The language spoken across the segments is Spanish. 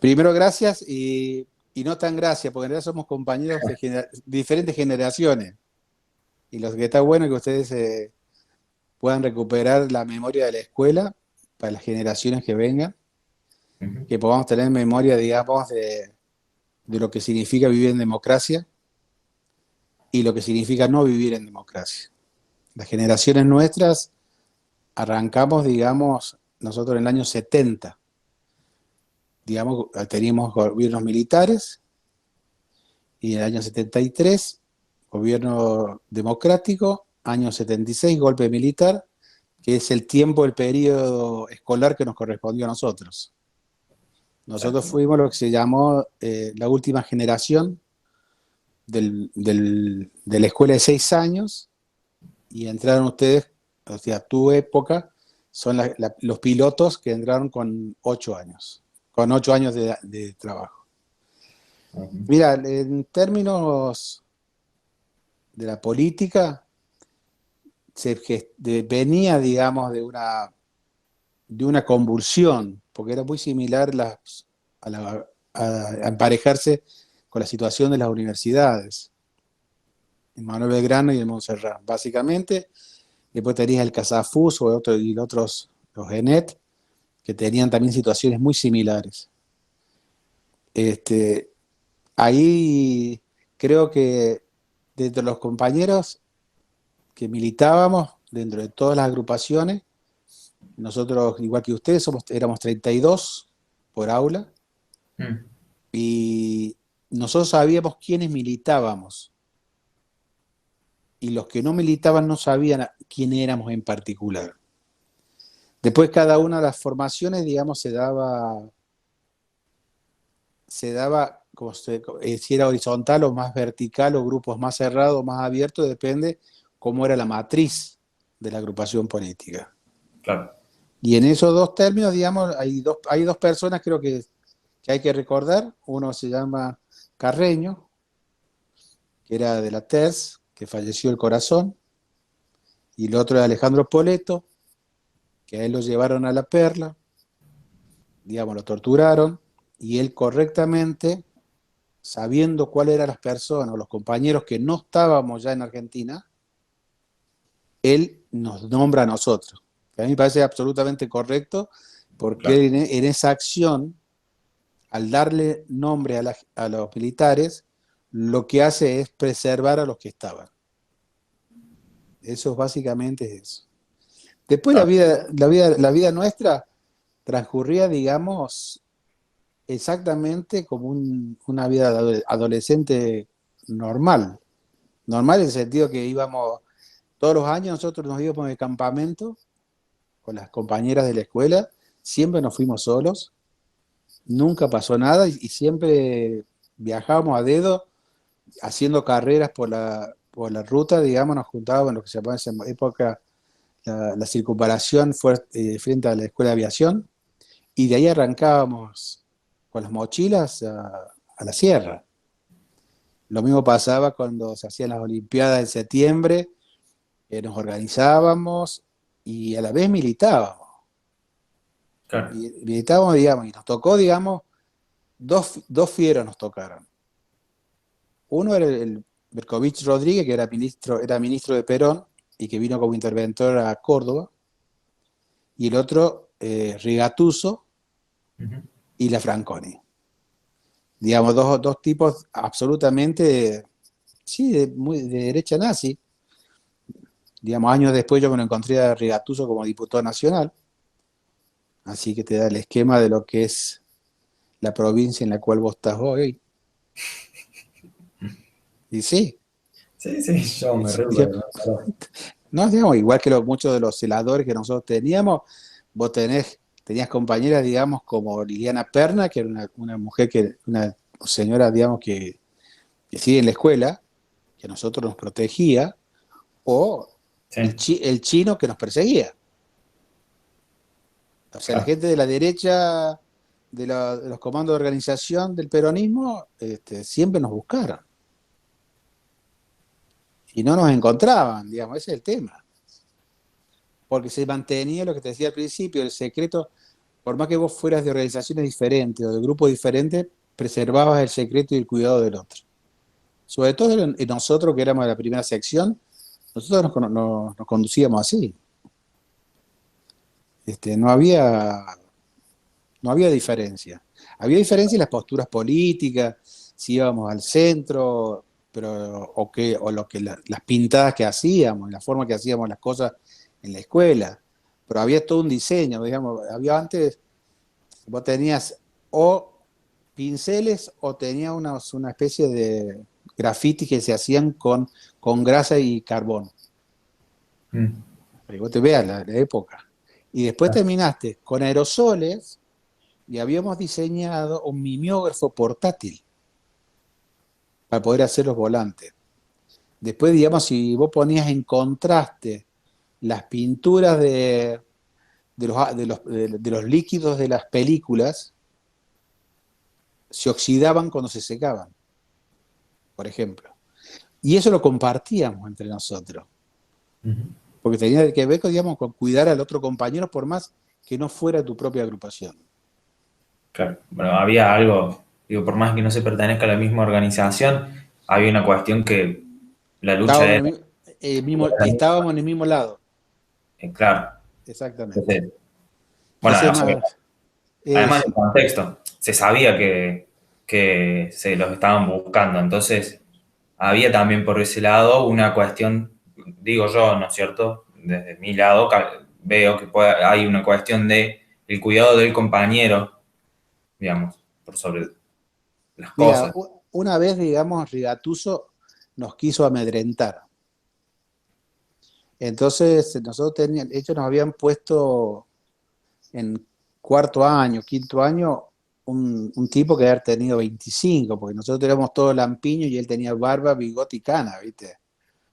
Primero, gracias y no tan gracias, porque en realidad somos compañeros de diferentes generaciones. Y lo que está bueno es que ustedes puedan recuperar la memoria de la escuela para las generaciones que vengan, Ujú. que podamos tener memoria, digamos, de lo que significa vivir en democracia y lo que significa no vivir en democracia. Las generaciones nuestras arrancamos, digamos, nosotros en el año 70, digamos, teníamos gobiernos militares y en el año 73, gobierno democrático, año 76, golpe militar, que es el tiempo, el periodo escolar que nos correspondió a nosotros. Nosotros Exacto. fuimos lo que se llamó la última generación de la escuela de 6 años y entraron ustedes, o sea, tu época, son los pilotos que entraron con 8 años de trabajo. Ujú. Mira, en términos de la política, venía, digamos, de una convulsión, porque era muy similar a emparejarse con la situación de las universidades, en Manuel Belgrano y en Montserrat, básicamente. Después tenías el Casafus y los Genet, que tenían también situaciones muy similares. Este, ahí creo que de los compañeros que militábamos dentro de todas las agrupaciones, nosotros, igual que ustedes, éramos 32 por aula, Mm. y nosotros sabíamos quiénes militábamos, y los que no militaban no sabían quién éramos en particular. Después cada una de las formaciones, digamos, se daba como si era horizontal o más vertical, o grupos más cerrados o más abiertos, depende cómo era la matriz de la agrupación política. Claro. Y en esos dos términos, digamos, hay dos personas creo que hay que recordar. Uno se llama Carreño, que era de la TERS, que falleció el corazón, y el otro es Alejandro Poleto, que a él lo llevaron a la Perla, digamos, lo torturaron, y él correctamente, sabiendo cuáles eran las personas o los compañeros que no estábamos ya en Argentina, él nos nombra a nosotros. Que a mí me parece absolutamente correcto, porque Claro. él en esa acción, al darle nombre a los militares, lo que hace es preservar a los que estaban. Eso básicamente es eso. Después Claro. la vida nuestra transcurría, digamos, exactamente como una vida de adolescente normal. Normal en el sentido que íbamos, todos los años nosotros nos íbamos de campamento con las compañeras de la escuela, siempre nos fuimos solos, nunca pasó nada y siempre viajábamos a dedo haciendo carreras por la ruta, digamos, nos juntábamos en lo que se llamaba en esa época la circunvalación frente a la escuela de aviación, y de ahí arrancábamos con las mochilas a la sierra. Lo mismo pasaba cuando se hacían las Olimpiadas en septiembre, nos organizábamos y a la vez militábamos. Claro. Militábamos, digamos, y nos tocó, digamos, dos fieros nos tocaron. Uno era el Berkovich Rodríguez, que era ministro de Perón y que vino como interventor a Córdoba, y el otro, Rigatuso Ujú. y la Franconi. Digamos, dos tipos absolutamente, sí, de derecha nazi. Digamos, años después yo me lo encontré a Rigatuso como diputado nacional, así que te da el esquema de lo que es la provincia en la cual vos estás hoy. Y sí, Sí, sí, yo me río, digamos, ¿verdad? no, digamos, igual que muchos de los celadores que nosotros teníamos, vos tenías compañeras, digamos, como Liliana Perna, que era una mujer, una señora, digamos, que sigue en la escuela, que a nosotros nos protegía, o Sí, el chino que nos perseguía. O sea, la claro. gente de la derecha, de los comandos de organización del peronismo, siempre nos buscaron. Y no nos encontraban, digamos, ese es el tema. Porque se mantenía lo que te decía al principio, el secreto. por más que vos fueras de organizaciones diferentes o de grupos diferentes, preservabas el secreto y el cuidado del otro. Sobre todo en nosotros que éramos de la primera sección, nosotros nos conducíamos así. No había, no había diferencia. Había diferencia en las posturas políticas, si íbamos al centro, pero, o lo que las pintadas que hacíamos, la forma que hacíamos las cosas en la escuela. Pero había todo un diseño, digamos, había antes, vos tenías o pinceles o tenías una especie de graffiti que se hacían con grasa y carbón. Mm. Para que vos te veas la época. Y después Ah, terminaste con aerosoles y habíamos diseñado un mimeógrafo portátil para poder hacer los volantes. Después, digamos, si vos ponías en contraste las pinturas de los líquidos de las películas, se oxidaban cuando se secaban, por ejemplo. Y eso lo compartíamos entre nosotros, ujú. porque tenía que ver, digamos, con cuidar al otro compañero por más que no fuera tu propia agrupación. Claro. Bueno, había algo, digo, por más que no se pertenezca a la misma organización, había una cuestión que la lucha Estábamos era, estábamos en el mismo lado, claro. exactamente. Entonces, bueno, Ese es o sea, más, además del eso. contexto, se sabía que se los estaban buscando, entonces había también por ese lado una cuestión, digo yo, ¿no es cierto? Desde mi lado veo que hay una cuestión de el cuidado del compañero, digamos, por sobre las Mira, cosas. una vez, digamos, Rigatuso nos quiso amedrentar. Entonces, ellos nos habían puesto en cuarto año, quinto año, un tipo que había tenido 25, porque nosotros teníamos todo lampiño y él tenía barba, bigote y cana, ¿viste?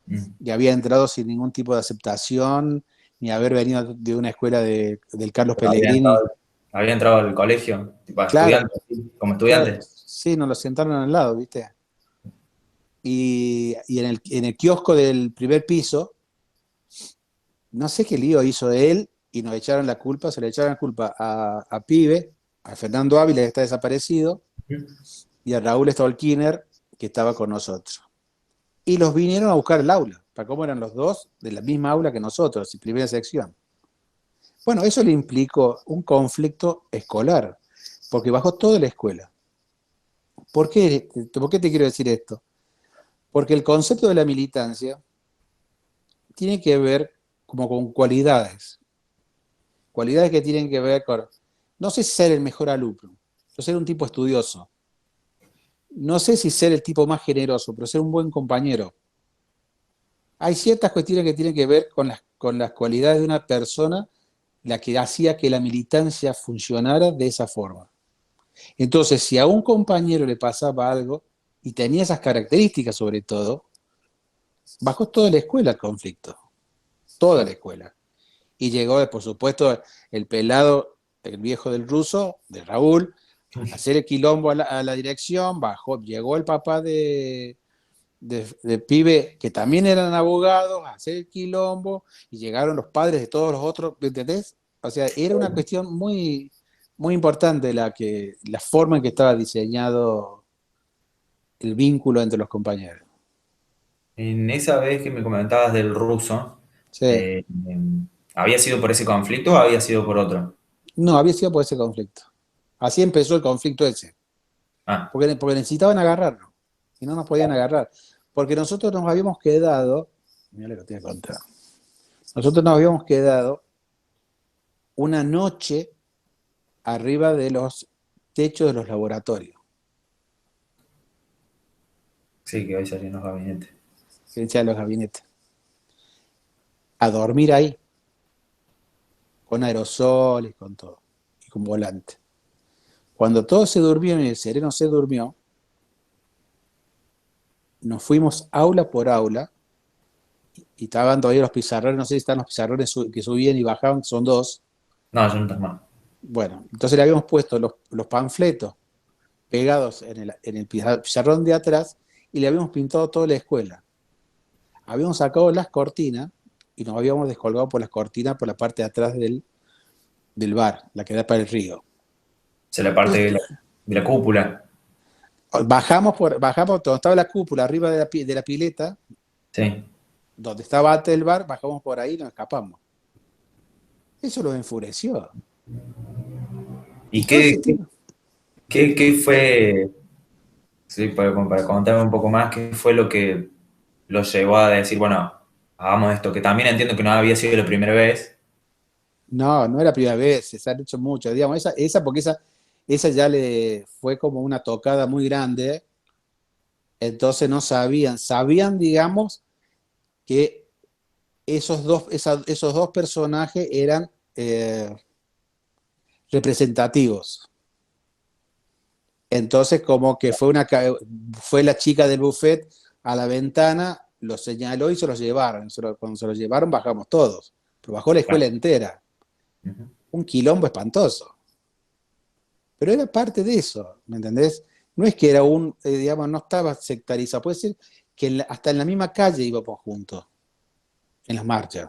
Mm. Y había entrado sin ningún tipo de aceptación, ni haber venido de una escuela del Carlos Pero Pellegrini. había entrado al colegio, tipo a Claro, estudiante, ¿sí? Como claro, estudiante. sí, nos lo sentaron al lado, ¿viste? Y en el kiosco del primer piso, no sé qué lío hizo él y nos echaron la culpa, se le echaron la culpa a Pibe, a Fernando Ávila, que está desaparecido, y a Raúl Stolkiner, que estaba con nosotros. Y los vinieron a buscar el aula, para cómo eran los dos de la misma aula que nosotros, en primera sección. Bueno, eso le implicó un conflicto escolar, porque bajó toda la escuela. ¿Por qué te quiero decir esto? Porque el concepto de la militancia tiene que ver como con cualidades, cualidades que tienen que ver con, no sé si ser el mejor alumno, pero ser un tipo estudioso, no sé si ser el tipo más generoso, pero ser un buen compañero. Hay ciertas cuestiones que tienen que ver con las cualidades de una persona, la que hacía que la militancia funcionara de esa forma. Entonces, si a un compañero le pasaba algo, y tenía esas características sobre todo, bajó toda la escuela el conflicto, toda la Claro. escuela. Y llegó, por supuesto, el pelado, el viejo del ruso, de Raúl, a hacer el quilombo a la dirección, bajó, llegó el papá de Pibe, que también eran abogados, a hacer el quilombo, y llegaron los padres de todos los otros, ¿me entendés? O sea, era una cuestión muy importante la forma en que estaba diseñado el vínculo entre los compañeros. En esa vez que me comentabas del ruso, Sí. ¿había sido por ese conflicto o había sido por otro? No, había sido por ese conflicto. Así empezó el conflicto ese. Ah, Porque necesitaban agarrarnos y no nos podían agarrar. Porque nosotros nos habíamos quedado, mira lo que te voy a contar, nosotros nos habíamos quedado una noche arriba de los techos de los laboratorios, sí, que hoy salían los gabinetes. que decían los gabinetes, a dormir ahí, con aerosoles, con todo, y con volante. Cuando todos se durmieron y el sereno se durmió, nos fuimos aula por aula, y estaban todavía los pizarrones, no sé si están los pizarrones que subían y bajaban, que son dos. No, yo no estás más. Bueno, entonces le habíamos puesto los panfletos pegados en el pizarrón de atrás y le habíamos pintado toda la escuela. Habíamos sacado las cortinas y nos habíamos descolgado por las cortinas por la parte de atrás del bar, la que da para el río. Se la parte de la cúpula. Bajamos donde estaba la cúpula, arriba de la pileta, Sí. donde estaba antes el bar, bajamos por ahí y nos escapamos. Eso los enfureció. Y ¿Y todo ese tema. qué fue, sí, para contarme un poco más, qué fue lo que lo llevó a decir, bueno, hagamos esto? Que también entiendo que no había sido la primera vez. No, no era la primera vez, se han hecho mucho. Digamos, porque esa ya le fue como una tocada muy grande, entonces no sabían, digamos, que esos dos personajes eran representativos. Entonces, como que fue la chica del buffet a la ventana, los señaló y se los llevaron. Cuando se los llevaron, bajamos todos. Pero bajó la escuela Claro. entera. Ujú. Un quilombo espantoso. Pero era parte de eso, ¿me entendés? No es que era digamos, no estaba sectarizado. Puede ser que hasta en la misma calle íbamos juntos, en las marchas.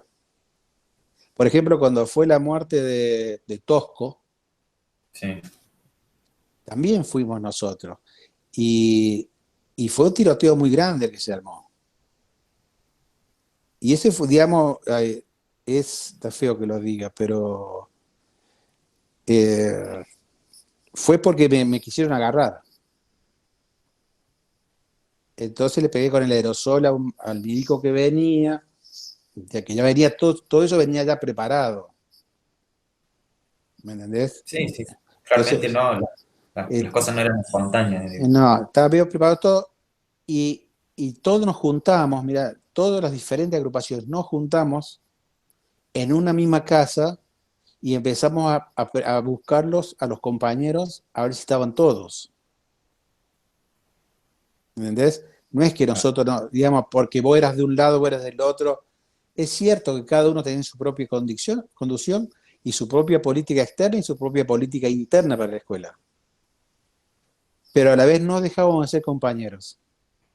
Por ejemplo, cuando fue la muerte de Tosco, Sí. también fuimos nosotros. Y, y fue un tiroteo muy grande el que se armó. Y ese fue, digamos, está feo que lo diga, pero eh, fue porque me quisieron agarrar. Entonces le pegué con el aerosol al milico que venía, ya que ya venía todo eso venía ya preparado, ¿me entendés? Sí, sí. Realmente Entonces, no, eh, las cosas no eran espontáneas, digo. no, estaba bien preparado todo y, y todos nos juntamos, mira, todas las diferentes agrupaciones nos juntamos en una misma casa y empezamos a buscarlos a los compañeros a ver si estaban todos. ¿Me entendés? No es que nosotros, no, digamos, porque vos eras de un lado, vos eras del otro. Es cierto que cada uno tenía su propia conducción y su propia política externa y su propia política interna para la escuela. Pero a la vez no dejábamos de ser compañeros.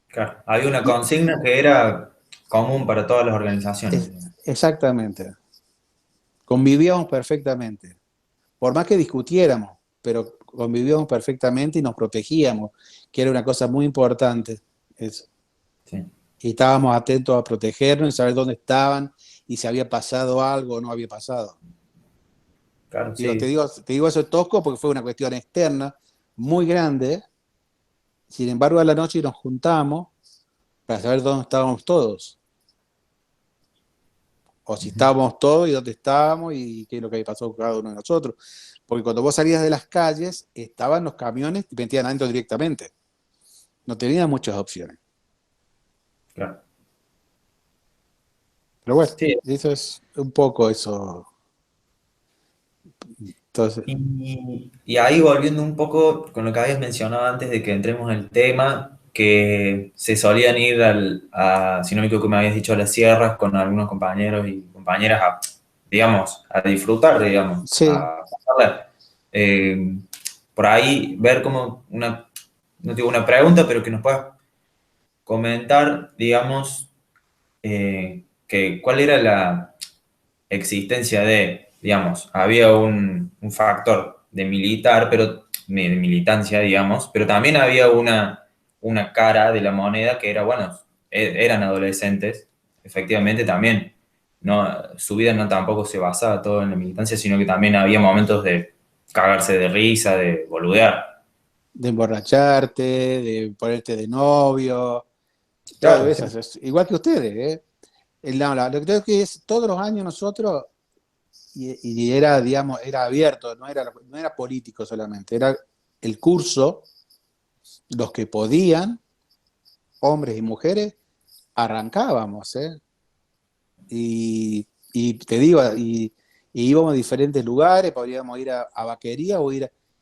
Claro. Había una Y consigna que era común para todas las organizaciones, digamos. exactamente. Convivíamos perfectamente. Por más que discutiéramos, pero convivíamos perfectamente y nos protegíamos, que era una cosa muy importante. Eso. Sí. Y estábamos atentos a protegernos y saber dónde estaban y si había pasado algo o no había pasado. Claro, Digo, sí. te digo eso tosco porque fue una cuestión externa muy grande. Sin embargo, a la noche nos juntamos para saber dónde estábamos todos. O si Ujú. estábamos todos y dónde estábamos y qué es lo que había pasado con cada uno de nosotros. Porque cuando vos salías de las calles, estaban los camiones y metían adentro directamente. No tenía muchas opciones. Claro. Pero bueno, Sí. eso es un poco eso. Entonces, Y ahí volviendo un poco con lo que habías mencionado antes de que entremos en el tema, que se solían ir si no me equivoco, me habías dicho a las sierras con algunos compañeros y compañeras a, digamos, a disfrutar, digamos, sí, a pasarla. Eh, por ahí ver como no digo una pregunta, pero que nos puedas comentar, digamos, que cuál era la existencia de, digamos, había un factor de militar, pero de militancia, digamos, pero también había una cara de la moneda que era, bueno, eran adolescentes, efectivamente también, no, su vida no tampoco se basaba todo en la militancia, sino que también había momentos de cagarse de risa, de boludear. de emborracharte, de ponerte de novio, todo Claro, eso. sí. Igual que ustedes, ¿eh? Lo que creo que es todos los años nosotros, y era, digamos, era abierto, no era político solamente, era el curso, los que podían, hombres y mujeres, arrancábamos, ¿eh? Y te digo, y íbamos a diferentes lugares, podríamos ir a Vaquería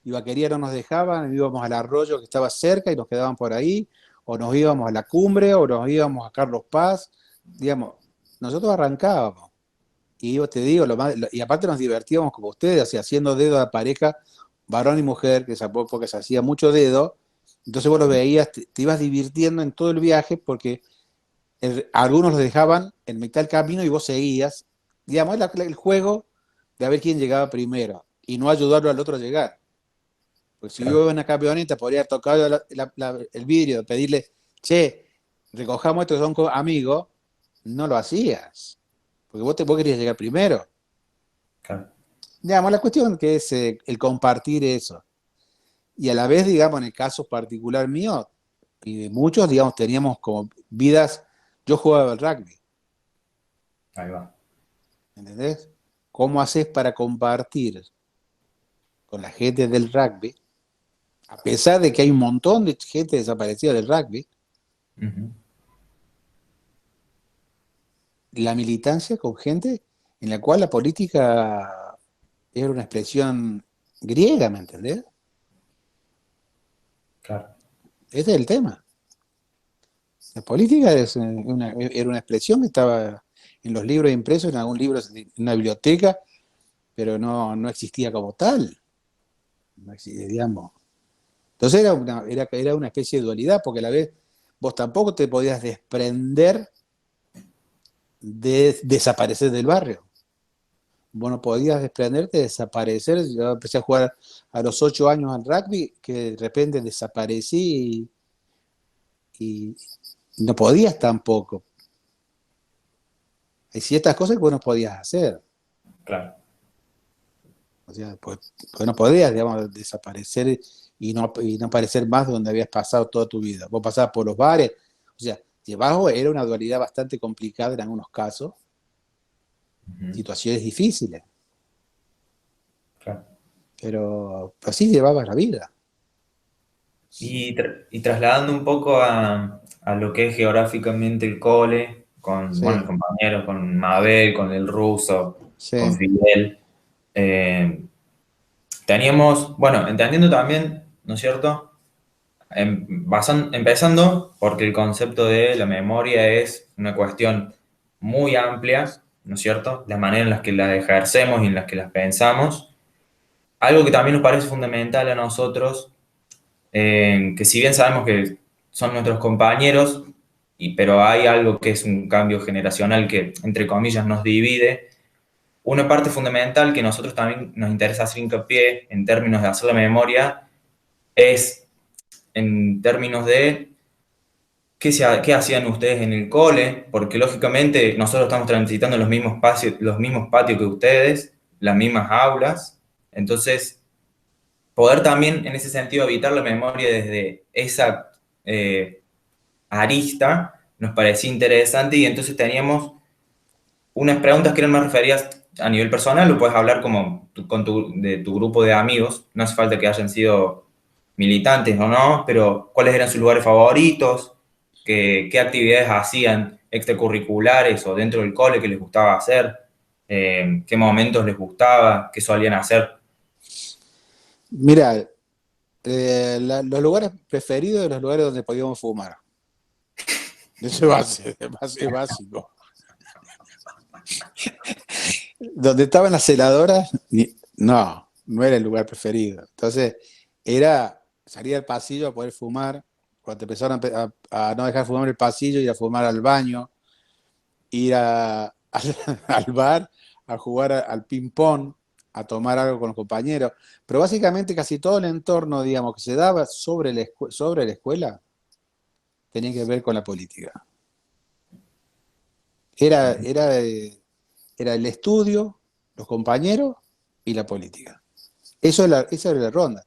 y Vaquería no nos dejaban, íbamos al arroyo que estaba cerca y nos quedaban por ahí, o nos íbamos a la cumbre, o nos íbamos a Carlos Paz, digamos, nosotros arrancábamos. Y yo te digo, y aparte nos divertíamos como ustedes, así, haciendo dedo a pareja, varón y mujer, que esa época se hacía mucho dedo, entonces vos lo veías, te ibas divirtiendo en todo el viaje porque algunos los dejaban en mitad del camino y vos seguías. Digamos, el juego de a ver quién llegaba primero y no ayudarlo al otro a llegar. Porque si yo claro, iba en una camioneta, podría haber tocado el vidrio, pedirle, che, recojamos esto que son amigos, no lo hacías, porque vos querías llegar primero. claro. Digamos, la cuestión que es el compartir eso. Y a la vez, digamos, en el caso particular mío, y de muchos, digamos, teníamos como vidas, yo jugaba al rugby, Ahí va. ¿entendés? ¿Cómo haces para compartir con la gente del rugby? A pesar de que hay un montón de gente desaparecida del rugby, Ujú. la militancia con gente en la cual la política era una expresión griega, ¿me entendés? Claro. Ese es el tema. La política era una expresión que estaba en los libros impresos, en algún libro, en una biblioteca, pero no existía como tal. No existía, digamos. Entonces era una especie de dualidad, porque a la vez vos tampoco te podías desprender de desaparecer del barrio. Vos no podías desprenderte, desaparecer. Yo empecé a jugar a los 8 años al rugby, que de repente desaparecí y no podías tampoco. Hay ciertas cosas que vos no podías hacer. Claro. O sea, pues no podías, digamos, desaparecer y no aparecer más donde habías pasado toda tu vida. Vos pasabas por los bares, o sea, debajo era una dualidad bastante complicada en algunos casos, Ujú. situaciones difíciles, Claro. pero así llevabas la vida. Y trasladando un poco a lo que es geográficamente el cole, con buenos Sí, compañeros, con Mabel, con el ruso, con sí, Fidel, eh, teníamos, bueno, entendiendo también, ¿no es cierto? Empezando porque el concepto de la memoria es una cuestión muy amplia, ¿no es cierto? La manera en la que la ejercemos y en la que las pensamos. Algo que también nos parece fundamental a nosotros, que si bien sabemos que son nuestros compañeros, pero hay algo que es un cambio generacional que, entre comillas, nos divide, una parte fundamental que nosotros también nos interesa hacer hincapié en términos de hacer la memoria es en términos de qué hacían ustedes en el cole, porque lógicamente nosotros estamos transitando los mismos patios que ustedes, las mismas aulas, entonces poder también en ese sentido evitar la memoria desde esa eh, arista nos parecía interesante y entonces teníamos unas preguntas que eran más referidas a nivel personal, lo puedes hablar como de tu grupo de amigos, no hace falta que hayan sido militantes o no, pero cuáles eran sus lugares favoritos, qué actividades hacían extracurriculares o dentro del cole que les gustaba hacer, qué momentos les gustaba, qué solían hacer. mira, los lugares preferidos de los lugares donde podíamos fumar. Eso es básico. Donde estaban las celadoras, no era el lugar preferido. Entonces, era salir al pasillo a poder fumar. Cuando empezaron a no dejar fumar en el pasillo, ir a fumar al baño, ir al bar, a jugar al ping-pong, a tomar algo con los compañeros. Pero básicamente casi todo el entorno, digamos, que se daba sobre la escuela, tenía que ver con la política. Era, era, eh, era el estudio, los compañeros y la política. Esa era la ronda.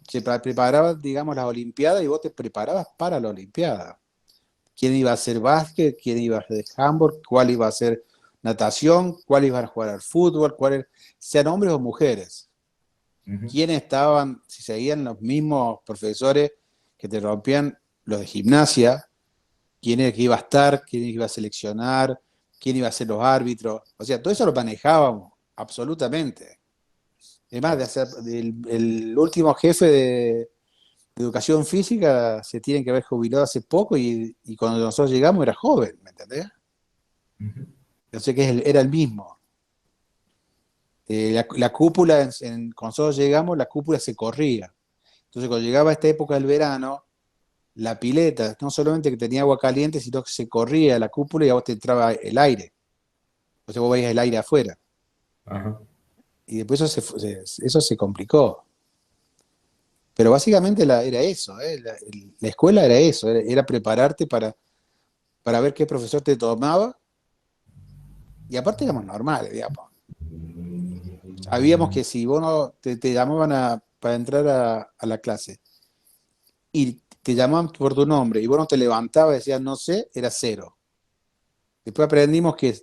Se preparaba, digamos, las Olimpiadas y vos te preparabas para la Olimpiada. ¿Quién iba a hacer básquet? ¿Quién iba a hacer handball? ¿Cuál iba a hacer natación? ¿Cuál iba a jugar al fútbol? Sean hombres o mujeres. Ujú. ¿Quiénes estaban, si seguían los mismos profesores que te rompían los de gimnasia? ¿Quién era el que iba a estar? ¿Quién iba a seleccionar? ¿Quién iba a ser los árbitros? O sea, todo eso lo manejábamos, absolutamente. Además de hacer, el último jefe de educación física se tiene que haber jubilado hace poco y cuando nosotros llegamos era joven, ¿me entendés? Ujú. Yo sé que era el mismo. La cúpula, cuando nosotros llegamos, la cúpula se corría. Entonces, cuando llegaba esta época del verano, la pileta, no solamente que tenía agua caliente, sino que se corría la cúpula y a vos te entraba el aire. Entonces vos veías el aire afuera. Ajá. Y después eso se complicó. Pero básicamente era eso, ¿eh? La escuela era eso, era prepararte para ver qué profesor te tomaba, y aparte éramos normales, digamos. Sabíamos que si vos no, te llamaban para entrar a la clase y te llamaban por tu nombre y vos no te levantabas y decías no sé, era cero. Después aprendimos que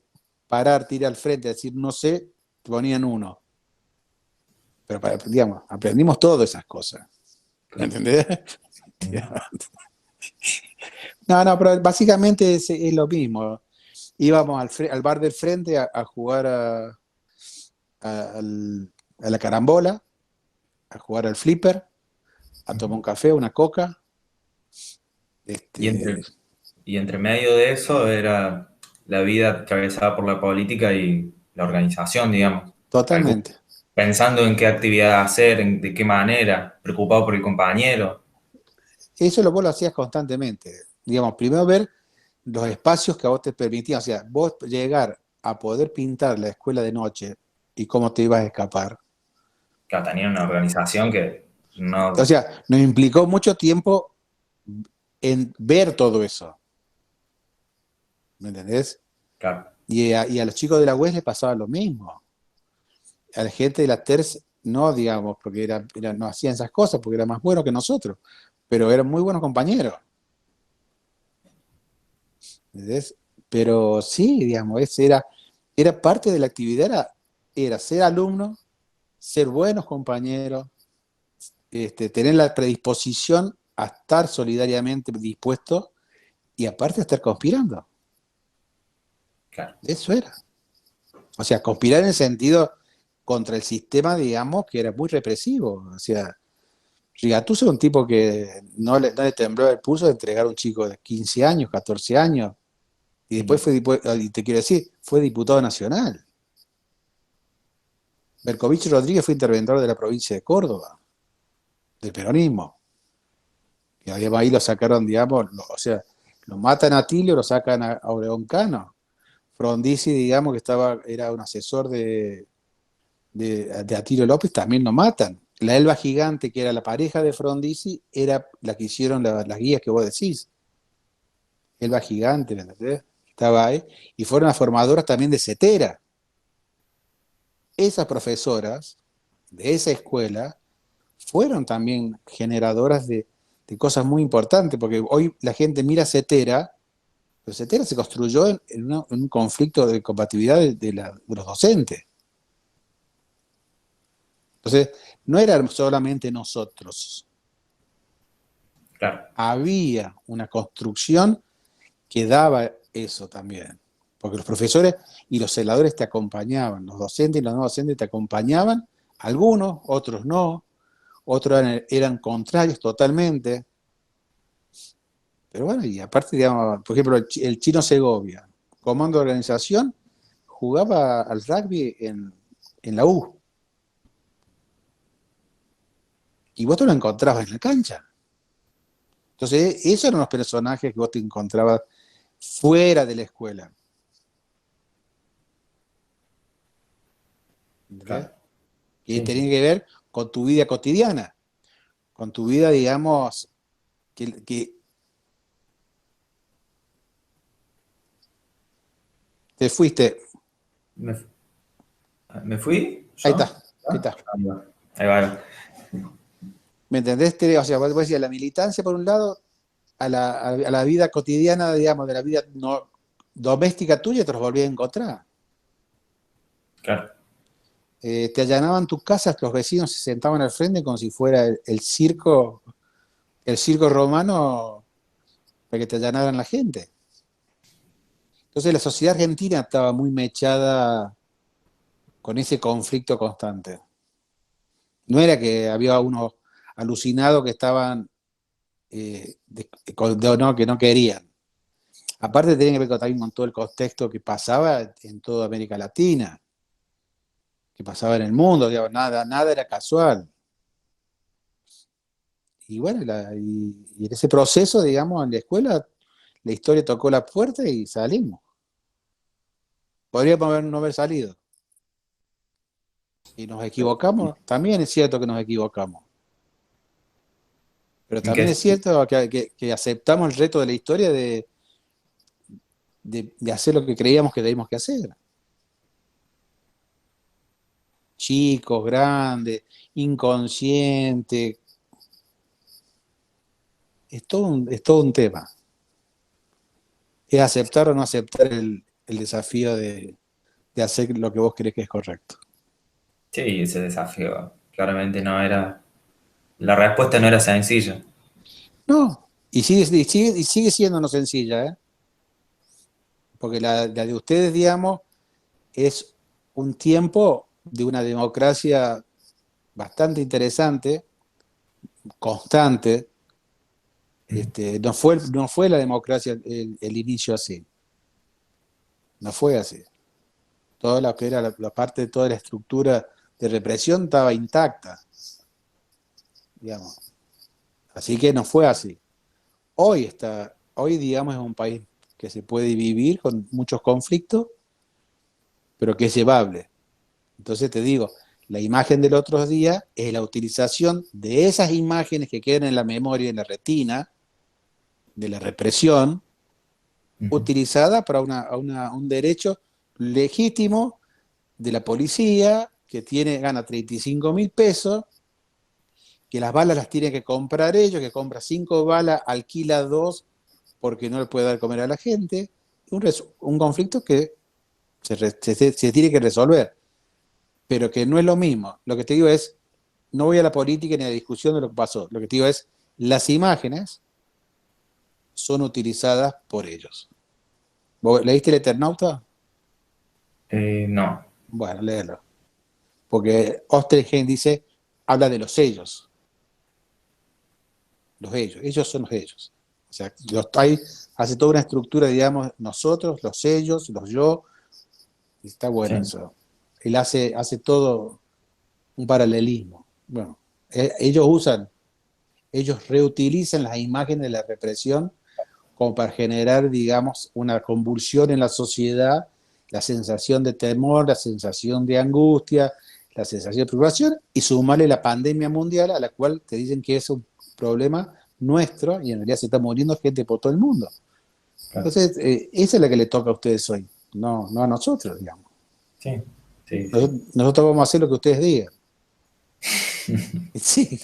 parar, tirar al frente, decir no sé, te ponían uno. Pero digamos, aprendimos todas esas cosas. ¿Me Claro. entendés? No, no, pero básicamente es lo mismo. Íbamos al bar del frente a jugar a la carambola, a jugar al flipper, a tomar un café, una coca. Y Este, entre, y entre medio de eso era la vida atravesada por la política y la organización, digamos. totalmente. Pensando en qué actividad hacer, de qué manera, preocupado por el compañero. Eso vos lo hacías constantemente. Digamos, primero ver los espacios que a vos te permitían. O sea, vos llegar a poder pintar la escuela de noche y cómo te ibas a escapar. Que tenía una organización que O no. sea, nos implicó mucho tiempo en ver todo eso. ¿Me entendés? Claro, Y a los chicos de la UES les pasaba lo mismo. A la gente de la TERS no, digamos, porque no hacían esas cosas, porque era más bueno que nosotros, pero eran muy buenos compañeros. ¿Entendés? Pero sí, digamos, era parte de la actividad, era ser alumno, ser buenos compañeros, tener la predisposición a estar solidariamente dispuestos y aparte a estar conspirando. claro. Eso era. O sea, conspirar en el sentido contra el sistema, digamos, que era muy represivo. O sea, Rigatuzzo era un tipo que no le tembló el pulso de entregar a un chico de 15 años, 14 años, y después y te quiero decir, fue diputado nacional. Berkovich Rodríguez fue interventor de la provincia de Córdoba, del peronismo. Y ahí lo sacaron, digamos, o sea, lo matan a Tilio, lo sacan a Obregón Cano. Frondizi, digamos, era un asesor de Atilio López, también lo matan. La Elba Gigante, que era la pareja de Frondizi, era la que hicieron las guías que vos decís. Elba Gigante, ¿me entendés? Estaba ahí. Y fueron las formadoras también de CETERA. Esas profesoras de esa escuela fueron también generadoras de cosas muy importantes, porque hoy la gente mira CETERA, pero CETERA se construyó en un conflicto de compatibilidad de los docentes. Entonces, no era solamente nosotros, Claro. había una construcción que daba eso también, porque los profesores y los celadores te acompañaban, los docentes y los no docentes te acompañaban, algunos, otros no, otros eran contrarios totalmente. Pero bueno, y aparte, digamos, por ejemplo, el Chino Segovia, comando de organización, jugaba al rugby en la U. Y vos te lo encontrabas en la cancha. Entonces, esos eran los personajes que vos te encontrabas fuera de la escuela. ¿Entendés? Claro. Que Sí, sí. tenía que ver con tu vida cotidiana, con tu vida, digamos, que te fuiste. ¿Me, me fui Ahí yo? está, ahí ¿Ah? está. Ahí va. Ahí va, ahí va. ¿Me entendés? O sea, vos decías la militancia por un lado, a la vida cotidiana, digamos, de la vida no, doméstica tuya, te los volvías a encontrar. Claro, Te allanaban tus casas, los vecinos se sentaban al frente como si fuera el circo romano para que te allanaran la gente. Entonces la sociedad argentina estaba muy mechada con ese conflicto constante. No era que había unos alucinados que estaban, no, que no querían. Aparte tenía que ver también con todo el contexto que pasaba en toda América Latina, que pasaba en el mundo, digamos, nada era casual. Y bueno, y en ese proceso, digamos, en la escuela, la historia tocó la puerta y salimos. Podríamos no haber salido. Y nos equivocamos, también es cierto que nos equivocamos. Pero ¿En qué también es sentido? cierto que aceptamos el reto de la historia de hacer lo que creíamos que debíamos que hacer. Chicos, grandes, inconscientes, es todo un tema. Es aceptar o no aceptar el desafío de hacer lo que vos crees que es correcto. Sí, ese desafío claramente no era, la respuesta no era sencilla. No, y sigue siendo no sencilla, ¿eh? Porque la de ustedes, digamos, es un tiempo de una democracia bastante interesante, constante. No fue la democracia el inicio así, no fue así. Toda la que era la parte de toda la estructura de represión estaba intacta, digamos. Así que no fue así. Hoy digamos es un país que se puede vivir con muchos conflictos, pero que es llevable. Entonces te digo, la imagen del otro día es la utilización de esas imágenes que quedan en la memoria, en la retina, de la represión, Ujú. utilizada para un derecho legítimo de la policía que gana 35.000 pesos, que las balas las tiene que comprar ellos, que compra 5 balas, alquila 2 porque no le puede dar de comer a la gente. Un conflicto que se tiene que resolver, pero que no es lo mismo. Lo que te digo es, no voy a la política ni a la discusión de lo que pasó. Lo que te digo es, las imágenes son utilizadas por ellos. ¿Vos leíste El Eternauta? No. Bueno, léelo. Porque Osterheim dice, habla de los sellos. Ellos son los ellos. O sea, hace toda una estructura, digamos, nosotros, los ellos, los yo, y está bueno Sí. eso. Él hace todo un paralelismo. Bueno, ellos reutilizan las imágenes de la represión como para generar, digamos, una convulsión en la sociedad, la sensación de temor, la sensación de angustia, la sensación de preocupación, y sumarle la pandemia mundial a la cual te dicen que es un problema nuestro y en realidad se está muriendo gente por todo el mundo. Claro. Entonces, esa es la que le toca a ustedes hoy, no a nosotros, digamos. Sí, sí, sí. Nosotros vamos a hacer lo que ustedes digan. Sí,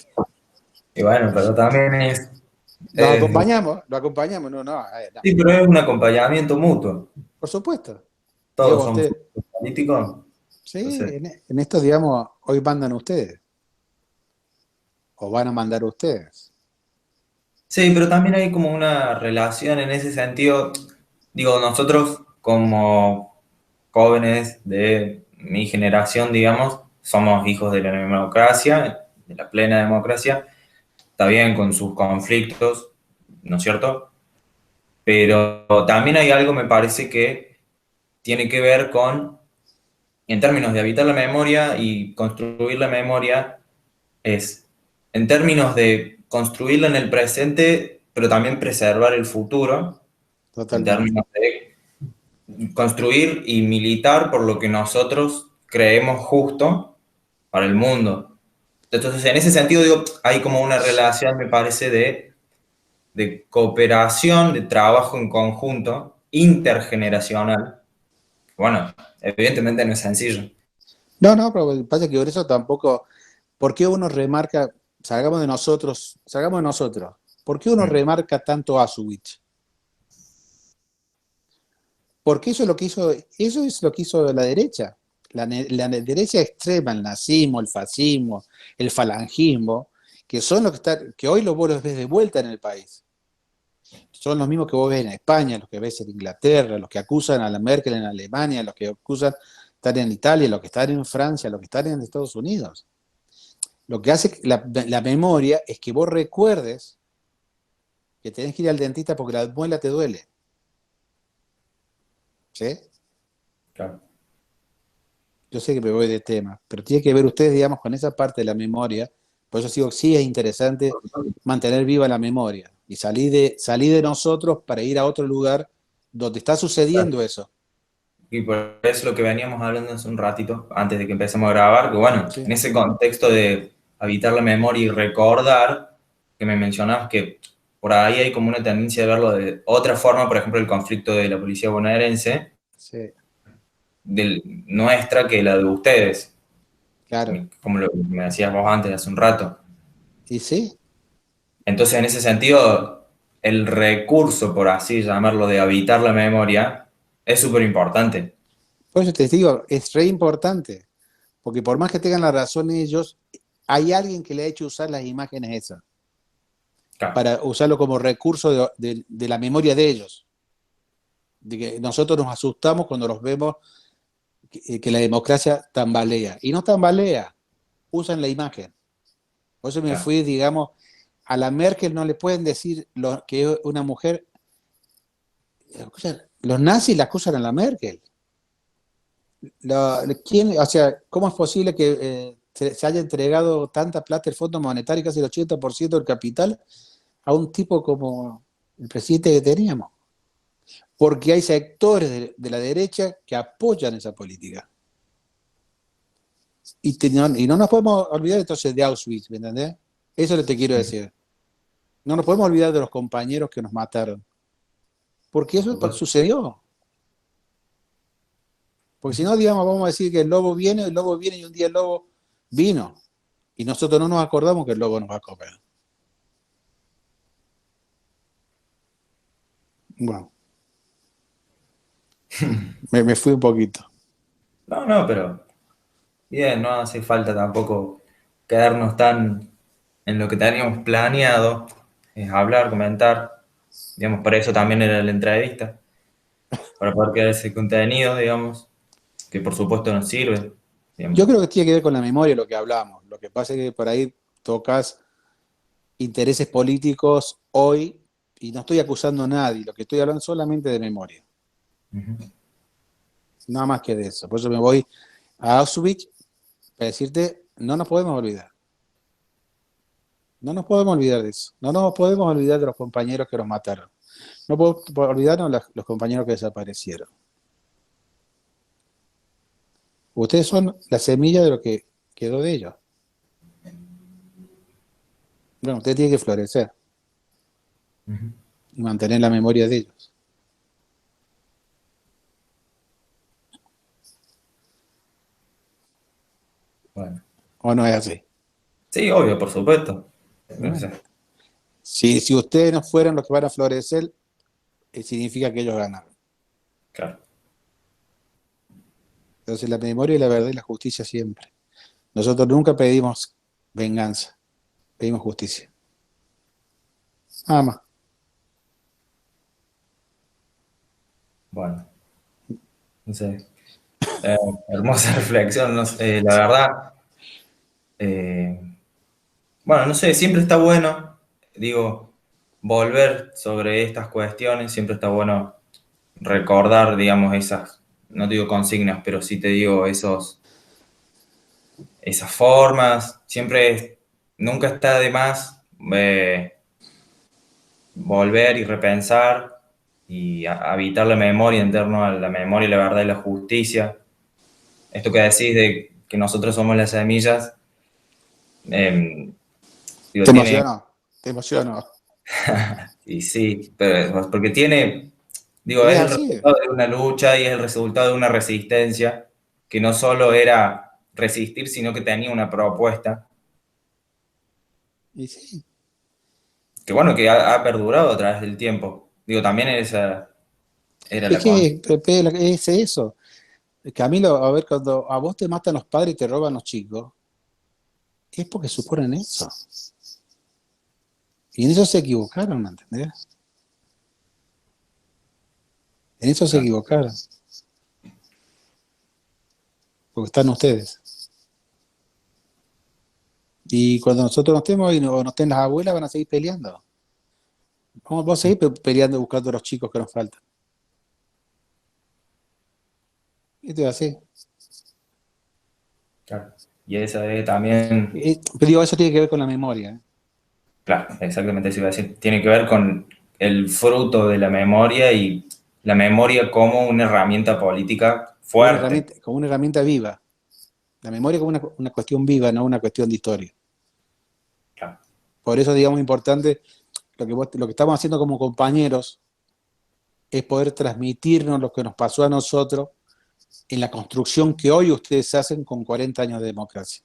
Y bueno, pero también los es- acompañamos, no, no, no, sí, pero es un acompañamiento mutuo. por supuesto. Todos Digamos, somos políticos, sí, entonces. en esto, digamos, hoy mandan ustedes, o van a mandar ustedes. Sí, pero también hay como una relación en ese sentido. Digo, nosotros como jóvenes de mi generación, digamos, somos hijos de la democracia, de la plena democracia, está bien con sus conflictos, ¿no es cierto? Pero también hay algo, me parece, que tiene que ver con, en términos de habitar la memoria y construir la memoria, es en términos de construirla en el presente, pero también preservar el futuro, en Totalmente, términos de construir y militar por lo que nosotros creemos justo para el mundo. Entonces, en ese sentido, digo, hay como una relación, me parece, de cooperación, de trabajo en conjunto, intergeneracional. Bueno, evidentemente no es sencillo. no, no, pero pasa que por eso tampoco, ¿por qué uno remarca, salgamos de nosotros, ¿por qué uno Mm, remarca tanto Auschwitz? Porque eso es lo que hizo la derecha, la derecha extrema, el nazismo, el fascismo, el falangismo, que son los que hoy vos los ves de vuelta en el país. Son los mismos que vos ves en España, los que ves en Inglaterra, los que acusan a la Merkel en Alemania, los que acusan están en Italia, los que están en Francia, los que están en Estados Unidos. Lo que hace la memoria es que vos recuerdes que tenés que ir al dentista porque la muela te duele. ¿Sí? claro. Yo sé que me voy de tema, pero tiene que ver ustedes, digamos, con esa parte de la memoria. Por eso digo, sí es interesante mantener viva la memoria y salir de nosotros para ir a otro lugar donde está sucediendo eso. Y por eso lo que veníamos hablando hace un ratito, antes de que empecemos a grabar, que bueno, Sí, en ese contexto de habitar la memoria y recordar, que me mencionabas que por ahí hay como una tendencia de verlo de otra forma, por ejemplo, el conflicto de la policía bonaerense, sí, nuestra que la de ustedes, claro. como lo que me decías vos antes, hace un rato. Y sí, Entonces, en ese sentido, el recurso, por así llamarlo, de habitar la memoria, es súper importante. por eso te digo, es re importante, porque por más que tengan la razón ellos, hay alguien que le ha hecho usar las imágenes esas, Claro, para usarlo como recurso de la memoria de ellos. De que nosotros nos asustamos cuando los vemos que la democracia tambalea. Y no tambalea, usan la imagen. Por eso me claro. fui, digamos, a la Merkel no le pueden decir que es una mujer. Los nazis la acusan a la Merkel. ¿Quién, o sea, ¿cómo es posible que se haya entregado tanta plata el Fondo Monetario, casi el 80% del capital, a un tipo como el presidente que teníamos? Porque hay sectores de la derecha que apoyan esa política. Y no nos podemos olvidar entonces de Auschwitz, ¿me entendés? Eso es lo que te quiero Mm, decir. No nos podemos olvidar de los compañeros que nos mataron, porque por eso supuesto. sucedió. Porque si no, digamos, vamos a decir que el lobo viene y un día el lobo vino. Y nosotros no nos acordamos que el lobo nos va a comer. Bueno, me fui un poquito. No, no, pero bien, no hace falta tampoco quedarnos tan en lo que teníamos planeado, es hablar, comentar, digamos, para eso también era la entrevista, para poder crear ese contenido, digamos, que por supuesto nos sirve, Yo digamos. creo que tiene que ver con la memoria lo que hablamos. Lo que pasa es que por ahí tocas intereses políticos hoy y no estoy acusando a nadie. Lo que estoy hablando solamente de memoria. Ujú. Nada más que de eso. Por eso me voy a Auschwitz para decirte, no nos podemos olvidar. No nos podemos olvidar de eso. No nos podemos olvidar de los compañeros que nos mataron. No podemos olvidarnos de los compañeros que desaparecieron. Ustedes son la semilla de lo que quedó de ellos. Bueno, usted tiene que florecer Ujú. y mantener la memoria de ellos. Bueno, ¿O no es así? sí, obvio, por supuesto. O Bueno, sea, si ustedes no fueran los que van a florecer, significa que ellos ganaron. claro. Entonces la memoria y la verdad y la justicia siempre. Nosotros nunca pedimos venganza, pedimos justicia. Nada más. Bueno, no sé. Eh, hermosa reflexión, no sé, la verdad. eh, bueno, no sé, siempre está bueno, digo, volver sobre estas cuestiones, siempre está bueno recordar, digamos, esas, no digo consignas, pero sí te digo esas formas, nunca está de más volver y repensar y habitar la memoria en torno a la memoria, la verdad y la justicia. Esto que decís de que nosotros somos las semillas, eh, digo, ¿Te tiene, emocionó? ¿Te emocionó? y sí, pero porque tiene, digo, Es es el así. resultado de una lucha y es el resultado de una resistencia que no solo era resistir, sino que tenía una propuesta, Y sí. que bueno, que ha perdurado a través del tiempo. Digo, también esa era Es la que, consigna. Pepe, es eso. Camilo, a ver, cuando a vos te matan los padres y te roban los chicos, es porque suponen eso. Y en eso se equivocaron, ¿me entendés? En eso se Claro. equivocaron, porque están ustedes. Y cuando nosotros no estemos y no estén las abuelas, van a seguir peleando. Vamos a seguir peleando buscando a los chicos que nos faltan. Esto es así. Claro. Y esa es también, Pero digo, eso tiene que ver con la memoria. ¿Eh? claro, exactamente eso iba a decir, tiene que ver con el fruto de la memoria y la memoria como una herramienta política fuerte. Como una herramienta viva. La memoria como una cuestión viva, no una cuestión de historia. Claro. Por eso, digamos, importante lo que estamos haciendo como compañeros es poder transmitirnos lo que nos pasó a nosotros en la construcción que hoy ustedes hacen con 40 años de democracia.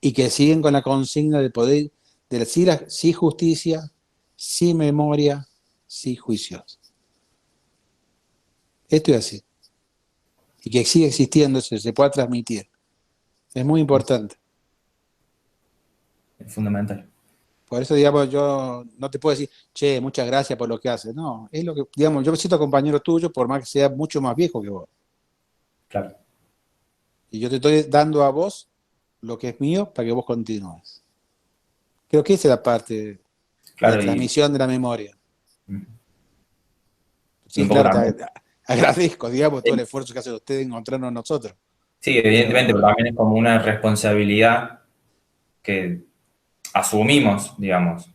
Y que siguen con la consigna de poder, de decir sí justicia, sí memoria, sí juicios. Esto es así. Y que siga existiendo, se pueda transmitir. Es muy importante. Es fundamental. Por eso, digamos, yo no te puedo decir, che, muchas gracias por lo que haces. No, es lo que, digamos, yo me siento compañero tuyo por más que sea mucho más viejo que vos. Claro. Y yo te estoy dando a vos lo que es mío para que vos continúes. Creo que esa es la parte de la Claro, transmisión de la memoria. y un Sí, poco claro, también. agradezco, digamos, todo el Sí, esfuerzo que hacen ustedes en encontrarnos a nosotros. sí, evidentemente, pero Pero, también es como una responsabilidad que asumimos, digamos,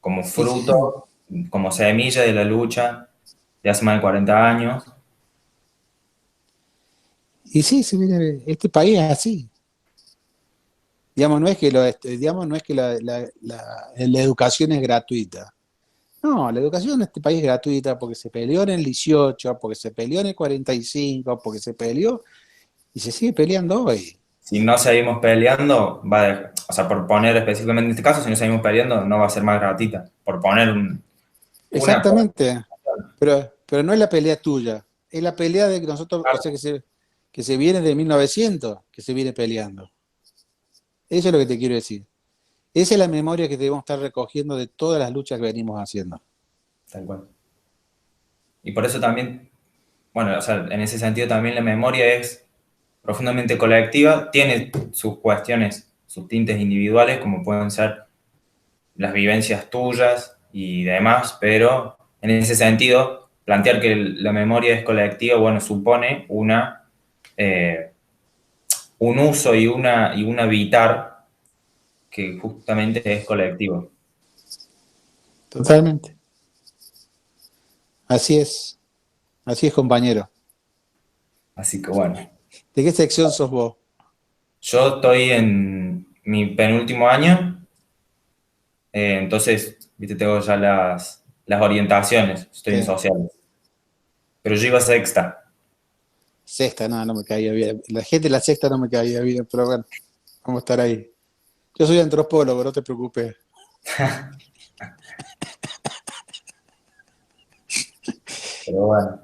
como y sí, fruto, como semilla de la lucha de hace más de 40 años. y sí, mire, este país es así. Digamos, no es que, digamos, no es que la educación es gratuita. No, la educación en este país es gratuita porque se peleó en el 18, porque se peleó en el 45, porque se peleó y se sigue peleando hoy. Si no seguimos peleando, o sea, por poner específicamente en este caso, si no seguimos peleando, no va a ser más gratuita. Por poner una. Exactamente, pero no es la pelea tuya, es la pelea de que nosotros, o sea, que se viene de 1900, que se viene peleando. Eso es lo que te quiero decir. Esa es la memoria que debemos estar recogiendo de todas las luchas que venimos haciendo. Tal cual. Y por eso también, bueno, o sea, en ese sentido también la memoria es profundamente colectiva, tiene sus cuestiones, sus tintes individuales, como pueden ser las vivencias tuyas y demás, pero en ese sentido, plantear que la memoria es colectiva, bueno, supone eh, un uso y un habitar que justamente es colectivo. Totalmente. Así es, compañero. Así que bueno, ¿De qué sección sos vos? yo estoy en mi penúltimo año, entonces, viste, tengo ya las orientaciones, estoy en Sí. sociales, pero yo iba a sexta. Sexta, no me caía bien. La gente de la sexta no me caía bien, pero bueno, vamos a estar ahí. Yo soy antropólogo, no te preocupes. Pero bueno.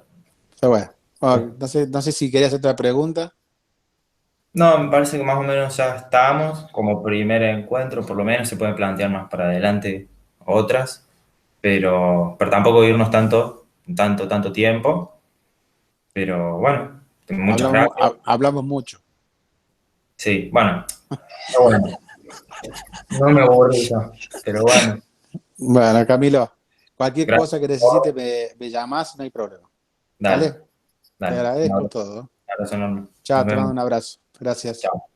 Pero bueno, no sé si querías hacer otra pregunta. No, me parece que más o menos ya estamos como primer encuentro, por lo menos se pueden plantear más para adelante otras, pero tampoco irnos tanto tiempo. Pero bueno, muchas gracias. Hablamos mucho. Sí, bueno, está bueno. No me aburrí yo, pero bueno, Bueno, Camilo, cualquier gracias. cosa que necesites me llamás, no hay problema. Dale, ¿Dale? Te dale. Un agradezco abrazo, todo. un abrazo enorme. Chao, Nos te mando vemos. un abrazo. Gracias. Chao.